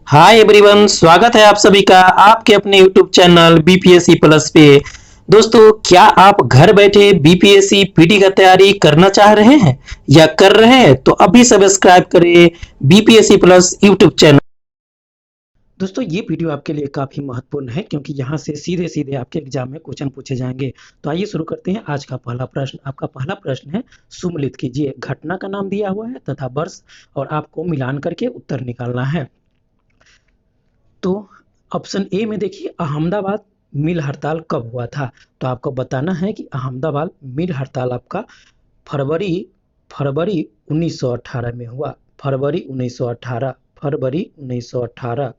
Hi everyone, स्वागत है आप सभी का आपके अपने यूट्यूब चैनल बीपीएससी प्लस पे। दोस्तों, क्या आप घर बैठे बीपीएससी पीटी का तैयारी करना चाह रहे हैं या कर रहे हैं तो अभी सब्सक्राइब करें बीपीएससी प्लस यूट्यूब चैनल। दोस्तों, ये वीडियो आपके लिए काफी महत्वपूर्ण है क्योंकि यहाँ से सीधे सीधे आपके एग्जाम में क्वेश्चन पूछे जाएंगे। तो आइए शुरू करते हैं। आज का पहला प्रश्न, आपका पहला प्रश्न है, सुमेलित कीजिए। घटना का नाम दिया हुआ है तथा वर्ष और आपको मिलान करके उत्तर निकालना है। तो ऑप्शन ए में देखिए, अहमदाबाद मिल हड़ताल कब हुआ था। तो आपको बताना है कि अहमदाबाद मिल हड़ताल आपका फरवरी फरवरी 1918 में हुआ। फरवरी 1918, फरवरी 1918।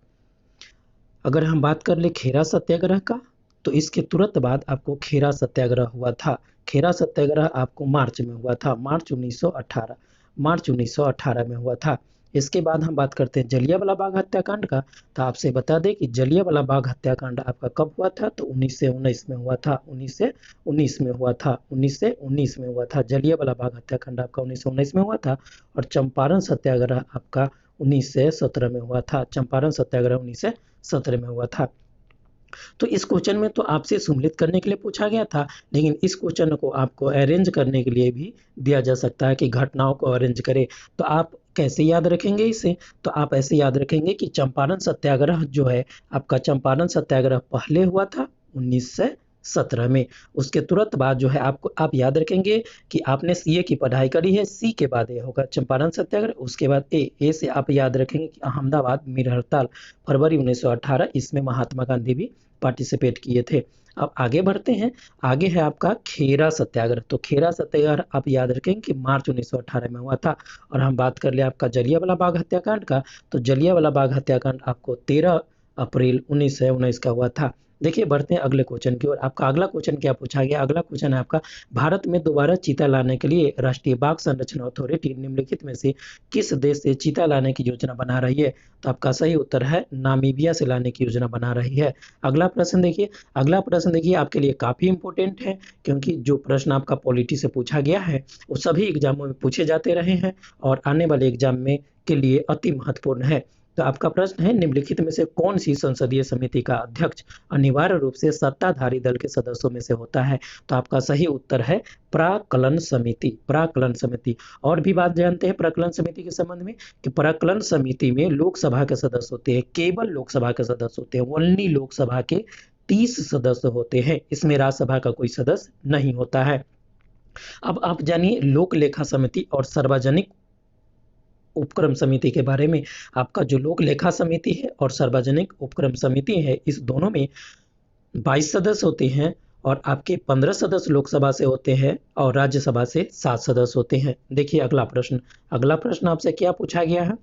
अगर हम बात कर ले खेरा सत्याग्रह का, तो इसके तुरंत बाद आपको खेरा सत्याग्रह हुआ था। खेरा सत्याग्रह आपको मार्च में हुआ था, मार्च 1918, मार्च 1918 में हुआ था। इसके बाद हम बात करते हैं जलियांवाला बाग हत्याकांड का। तो आपसे बता दें कि जलियांवाला बाग हत्याकांड आपका कब हुआ था, तो 1919 में हुआ था, 1919 में हुआ था, 1919 में हुआ था। जलियांवाला बाग हत्याकांड आपका 1919 में हुआ था। और चंपारण सत्याग्रह आपका 1917 में हुआ था। चंपारण सत्याग्रह 1917 में हुआ था। तो इस क्वेश्चन में तो आपसे सम्मिलित करने के लिए पूछा गया था, लेकिन इस क्वेश्चन को आपको अरेंज करने के लिए भी दिया जा सकता है कि घटनाओं को अरेंज करें। तो आप कैसे याद रखेंगे इसे? तो आप ऐसे याद रखेंगे कि चंपारण सत्याग्रह जो है आपका, चंपारण सत्याग्रह पहले हुआ था 1917 में। उसके तुरंत बाद जो है आपको आप याद रखेंगे कि आपने सीए की पढ़ाई करी है, सी के बाद ए होगा चंपारण सत्याग्रह, उसके बाद ए से आप याद रखेंगे कि अहमदाबाद मिल हड़ताल फरवरी 1918, इसमें महात्मा गांधी भी पार्टिसिपेट किए थे। अब आगे बढ़ते हैं। आगे है आपका खेरा सत्याग्रह। तो खेरा सत्याग्रह आप याद रखेंगे कि मार्च 1918 में हुआ था। और हम बात कर ले आपका जलियांवाला बाग हत्याकांड का, तो जलियांवाला बाग हत्याकांड आपको 13 अप्रैल 1919 का हुआ था। देखिए, बढ़ते हैं अगले क्वेश्चन की ओर। आपका अगला क्वेश्चन क्या पूछा गया? अगला क्वेश्चन है आपका, भारत में दोबारा चीता लाने के लिए राष्ट्रीय बाघ संरक्षण अथॉरिटी निम्नलिखित में से किस देश से चीता लाने की योजना बना रही है? तो आपका सही उत्तर है नामीबिया से लाने की योजना बना रही है। अगला प्रश्न देखिए, अगला प्रश्न देखिए आपके लिए काफी इंपॉर्टेंट है, क्योंकि जो प्रश्न आपका पॉलिटी से पूछा गया है वो सभी एग्जामों में पूछे जाते रहे हैं और आने वाले एग्जाम में के लिए अति महत्वपूर्ण है। तो आपका प्रश्न है, निम्नलिखित में से कौन सी संसदीय समिति का अध्यक्ष अनिवार्य रूप से सत्ताधारी दल के सदस्यों में से होता है? तो आपका सही उत्तर है प्राक्कलन समिति, प्राक्कलन समिति। और भी बात जानते हैं प्राक्कलन समिति के संबंध में कि प्राक्कलन समिति में लोकसभा के सदस्य होते हैं, केवल लोकसभा के सदस्य होते हैं, ओनली लोकसभा के 30 सदस्य होते हैं, इसमें राज्यसभा का कोई सदस्य नहीं होता है। अब आप जानिए लोक लेखा समिति और सार्वजनिक उपक्रम समिति के बारे में। आपका जो लोक लेखा समिति है और सार्वजनिक उपक्रम समिति है, इस दोनों में 22 सदस्य होते हैं और आपके 15 सदस्य लोकसभा से होते हैं और राज्यसभा से 7 सदस्य होते हैं। देखिए अगला प्रश्न, अगला प्रश्न आपसे क्या पूछा गया है?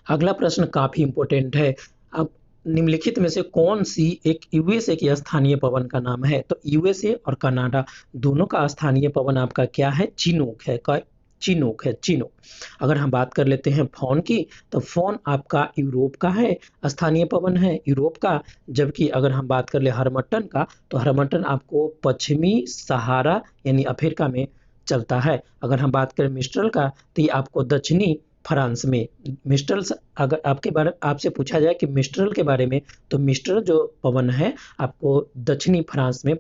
अगला प्रश्न काफी इंपॉर्टेंट है। अब निम्नलिखित में से कौन सी एक यूएसए की स्थानीय पवन का नाम है? तो यूएसए और कनाडा दोनों का स्थानीय पवन आपका क्या है? चिनूक है। चिनूक है, चिनूक। अगर हम बात कर लेते हैं फोन की, तो फोन आपका यूरोप का है, स्थानीय पवन है यूरोप का। जबकि अगर हम बात कर ले हरमट्टन का, तो हरमट्टन आपको पश्चिमी सहारा यानी अफ्रीका में चलता है। अगर हम बात करें मिस्ट्रल का, तो ये आपको दक्षिणी फ्रांस में। मिस्ट्रल, अगर आपके बारे आपसे पूछा जाए कि मिस्ट्रल के बारे में, तो मिस्ट्रल जो पवन है आपको दक्षिणी फ्रांस में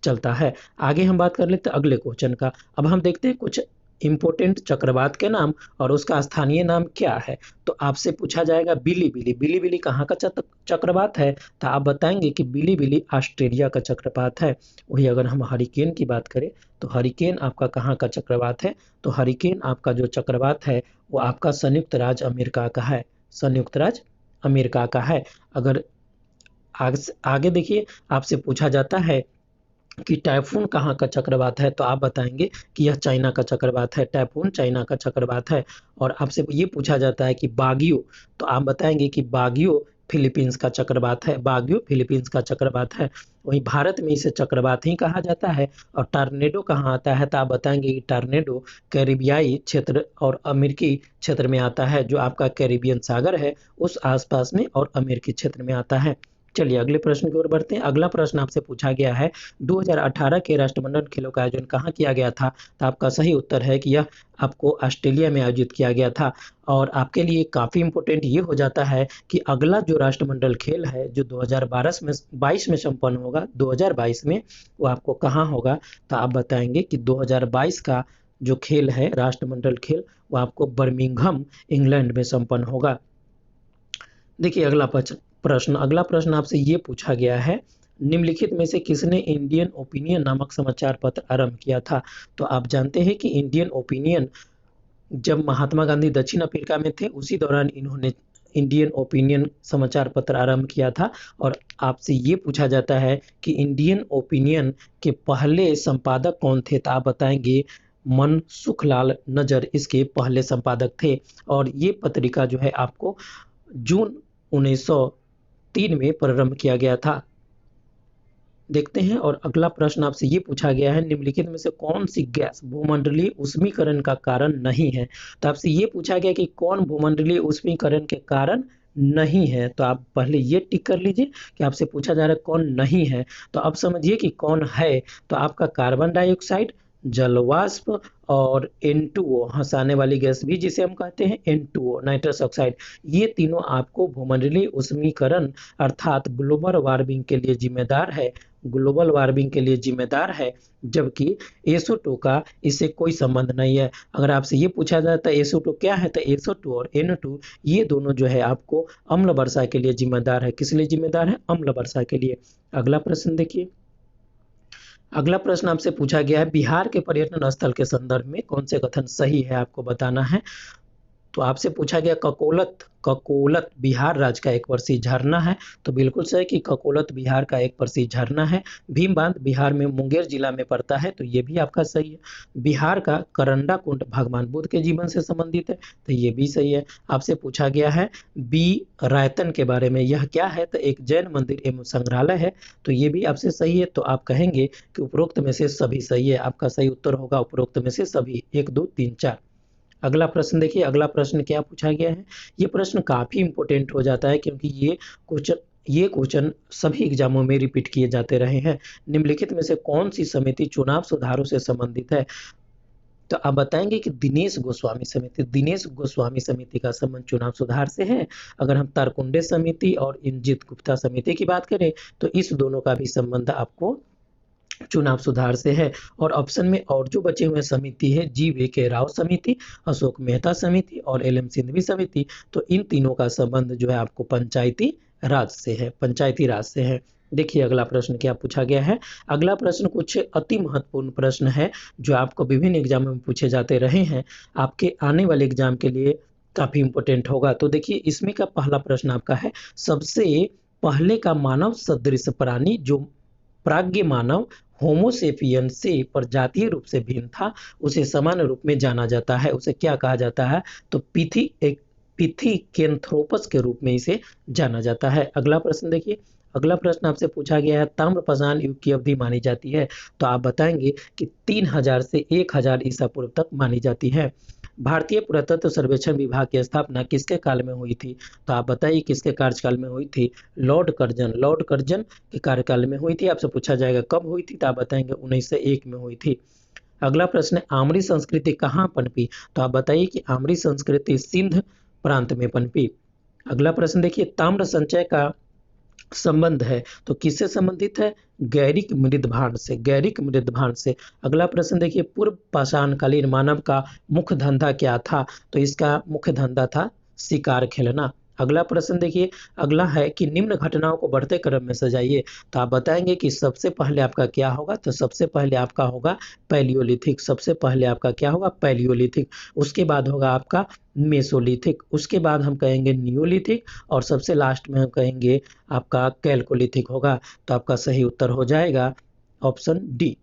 चलता है। आगे हम बात कर लेते हैं अगले क्वेश्चन का। अब हम देखते हैं कुछ इंपोर्टेंट चक्रवात के नाम और उसका स्थानीय नाम क्या है। तो आपसे पूछा जाएगा बिली बिली, बिली बिली कहाँ का चक्रवात है? तो आप बताएंगे कि बिली बिली ऑस्ट्रेलिया का चक्रवात है। वही अगर हम हरिकेन की बात करें, तो हरिकेन आपका कहाँ का चक्रवात है? तो हरिकेन आपका जो चक्रवात है वो आपका संयुक्त राज्य अमेरिका का है, संयुक्त राज्य अमेरिका का है। अगर आगे देखिए, आपसे पूछा जाता है कि टाइफून कहाँ का चक्रवात है, तो आप बताएंगे कि यह चाइना का चक्रवात है, टाइफून चाइना का चक्रवात है। और आपसे ये पूछा जाता है कि बागियो, तो आप बताएंगे कि बागियो फिलीपींस का चक्रवात है, बागियो फिलीपींस का चक्रवात है। वहीं भारत में इसे चक्रवात ही कहा जाता है। और टॉर्नेडो कहाँ आता है? तो आप बताएंगे कि टॉर्नेडो कैरिबियाई क्षेत्र और अमेरिकी क्षेत्र में आता है, जो आपका कैरिबियन सागर है उस आसपास में और अमेरिकी क्षेत्र में आता है। चलिए अगले प्रश्न की ओर बढ़ते हैं। अगला प्रश्न आपसे पूछा गया है 2018 के राष्ट्रमंडल खेलों का आयोजन कहाँ किया गया था? तो आपका सही उत्तर है कि यह आपको ऑस्ट्रेलिया में आयोजित किया गया था। और आपके लिए काफ़ी इंपॉर्टेंट ये हो जाता है कि अगला जो राष्ट्रमंडल खेल है जो 2022 में संपन्न होगा, 2022 में, वो आपको कहाँ होगा? तो आप बताएंगे कि 2022 का जो खेल है राष्ट्रमंडल खेल वो आपको बर्मिंघम इंग्लैंड में संपन्न होगा। देखिए अगला प्रश्न आपसे ये पूछा गया है, निम्नलिखित में से किसने इंडियन ओपिनियन नामक समाचार पत्र आरंभ किया था? तो आप जानते हैं कि इंडियन ओपिनियन जब महात्मा गांधी दक्षिण अफ्रीका में थे उसी दौरान इन्होंने इंडियन ओपिनियन समाचार पत्र आरंभ किया था। और आपसे ये पूछा जाता है कि इंडियन ओपिनियन के पहले संपादक कौन थे? तो आप बताएंगे मनसुखलाल नजर इसके पहले संपादक थे। और ये पत्रिका जो है आपको जून 1903 में प्रारंभ किया गया था। देखते हैं। और अगला प्रश्न आपसे ये पूछा गया है, निम्नलिखित में से कौन सी गैस भूमंडलीय ऊष्मीकरण का कारण नहीं है? तो आपसे ये पूछा गया कि कौन भूमंडलीय ऊष्मीकरण के कारण नहीं है। तो आप पहले ये टिक कर लीजिए कि आपसे पूछा जा रहा है कौन नहीं है। तो अब समझिए कि कौन है। तो आपका कार्बन डाइऑक्साइड, जलवाष्प और N2O, हंसाने वाली गैस भी जिसे हम कहते हैं N2O, नाइट्रस ऑक्साइड, ये तीनों आपको भूमंडलीय ऊष्मीकरण अर्थात ग्लोबल वार्मिंग के लिए जिम्मेदार है। ग्लोबल वार्मिंग के लिए जिम्मेदार है, जबकि SO2 का इससे कोई संबंध नहीं है। अगर आपसे ये पूछा जाता है SO2 क्या है, तो SO2 और N2 ये दोनों जो है आपको अम्ल वर्षा के लिए जिम्मेदार है। किस लिए जिम्मेदार है? अम्ल वर्षा के लिए। अगला प्रश्न देखिए। अगला प्रश्न आपसे पूछा गया है, बिहार के पर्यटन स्थल के संदर्भ में कौन से कथन सही है आपको बताना है। तो आपसे पूछा गया ककोलत बिहार राज्य का एक वर्षीय झरना है। तो बिल्कुल सही कि ककोलत बिहार का एक वर्षीय झरना है। भीम बांध बिहार में मुंगेर जिला में पड़ता है। तो ये भी आपका सही है। बिहार का करंडा कुंड भगवान बुद्ध के जीवन से संबंधित है। तो ये भी सही है। आपसे पूछा गया है बी रायतन के बारे में, यह क्या है? तो एक जैन मंदिर एवं संग्रहालय है। तो ये भी आपसे सही है। तो आप कहेंगे कि उपरोक्त में से सभी सही है। आपका सही उत्तर होगा उपरोक्त में से सभी, 1 2 3 4। अगला प्रश्न देखिए। अगला प्रश्न क्या पूछा गया है? ये प्रश्न काफी इंपॉर्टेंट हो जाता है क्योंकि ये क्वेश्चन सभी एग्जामों में रिपीट किए जाते रहे हैं। निम्नलिखित में से कौन सी समिति चुनाव सुधारों से संबंधित है? तो आप बताएंगे कि दिनेश गोस्वामी समिति का संबंध चुनाव सुधार से है। अगर हम तारकुंडे समिति और इंजित गुप्ता समिति की बात करें तो इस दोनों का भी संबंध आपको चुनाव सुधार से है। और ऑप्शन में और जो बचे हुए समिति है GV राव समिति, अशोक मेहता समिति और LM सिंघवी समिति, तो इन तीनों का संबंध जो है आपको पंचायती राज से है। देखिए अगला प्रश्न क्या पूछा गया है। अगला प्रश्न कुछ अति महत्वपूर्ण प्रश्न है जो आपको विभिन्न एग्जामों में पूछे जाते रहे हैं, आपके आने वाले एग्जाम के लिए काफी इंपॉर्टेंट होगा। तो देखिए इसमें का पहला प्रश्न आपका है, सबसे पहले का मानव सदृश प्राणी जो प्राज्ञ मानव होमोसेपियन से प्रजातीय रूप से भिन्न था, उसे सामान्य रूप में जाना जाता है, उसे क्या कहा जाता है? तो पिथिकेंथ्रोपस के रूप में इसे जाना जाता है। अगला प्रश्न देखिए। अगला प्रश्न आपसे पूछा गया है, ताम्रपाषाण युग की अवधि मानी जाती है। तो आप बताएंगे कि 3000 से 1000 ईसा पूर्व तक मानी जाती है। भारतीय पुरातत्व सर्वेक्षण विभाग की स्थापना किसके काल में हुई थी? तो आप बताइए किसके कार्यकाल में हुई थी? लॉर्ड कर्जन के कार्यकाल में हुई थी। आपसे पूछा जाएगा कब हुई थी? तो आप बताएंगे 1901 में हुई थी। अगला प्रश्न है, आमरी संस्कृति कहाँ पनपी? तो आप बताइए कि आमरी संस्कृति सिंध प्रांत में पनपी। अगला प्रश्न देखिए, ताम्र संचय का संबंध है तो किससे संबंधित है? गैरिक मृदभांड से। अगला प्रश्न देखिए, पूर्व पाषाणकालीन मानव का मुख्य धंधा क्या था? तो इसका मुख्य धंधा था शिकार खेलना। अगला प्रश्न देखिए। अगला है कि निम्न घटनाओं को बढ़ते क्रम में सजाइए। तो आप बताएंगे कि सबसे पहले आपका क्या होगा? तो सबसे पहले आपका होगा पैलियोलिथिक। उसके बाद होगा आपका मेसोलिथिक, उसके बाद हम कहेंगे नियोलिथिक और सबसे लास्ट में हम कहेंगे आपका कैल्कोलिथिक होगा। तो आपका सही उत्तर हो जाएगा ऑप्शन डी।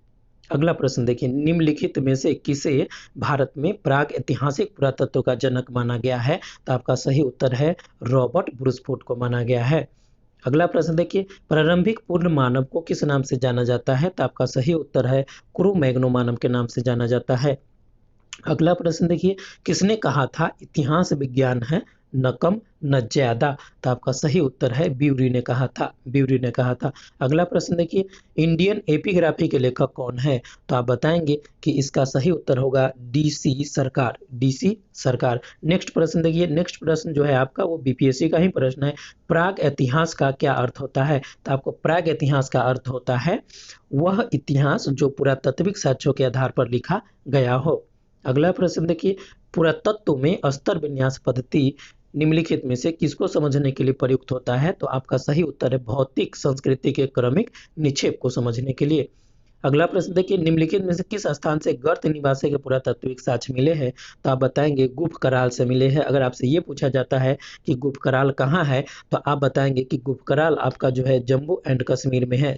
अगला प्रश्न देखिए, निम्नलिखित में से किसे भारत में प्राग ऐतिहासिक पुरातत्व का जनक माना गया है? तो आपका सही उत्तर है रॉबर्ट ब्रूसफोर्ड को माना गया है। अगला प्रश्न देखिए, प्रारंभिक पूर्ण मानव को किस नाम से जाना जाता है? तो आपका सही उत्तर है क्रो मैग्नो मानव के नाम से जाना जाता है। अगला प्रश्न देखिए, किसने कहा था इतिहास विज्ञान है न कम न ज्यादा। तो आपका सही उत्तर है ब्यूरी ने कहा था, ब्यूरी ने कहा था। अगला प्रश्न देखिए, इंडियन एपिग्राफी के लेखक कौन है? तो आप बताएंगे कि इसका सही उत्तर होगा डीसी सरकार, डीसी सरकार। नेक्स्ट प्रश्न देखिए, नेक्स्ट प्रश्न जो है आपका वो बीपीएससी का ही प्रश्न है। प्राग इतिहास का क्या अर्थ होता है? तो आपको प्राग इतिहास का अर्थ होता है वह इतिहास जो पुरातात्विक साक्ष्यों के आधार पर लिखा गया हो। अगला प्रश्न देखिए, पुरातत्व में स्तर विन्यास पद्धति निम्नलिखित में से किसको समझने के लिए प्रयुक्त होता है? तो आपका सही उत्तर है भौतिक संस्कृति के क्रमिक निक्षेप को समझने के लिए। अगला प्रश्न देखिए, निम्नलिखित में से किस स्थान से गर्त निवासी के पुरातात्विक साक्ष्य मिले हैं? तो आप बताएंगे गुफ कराल से मिले हैं। अगर आपसे ये पूछा जाता है कि गुफ कराल कहाँ है, तो आप बताएंगे कि गुफ कराल आपका जो है जम्मू एंड कश्मीर में है।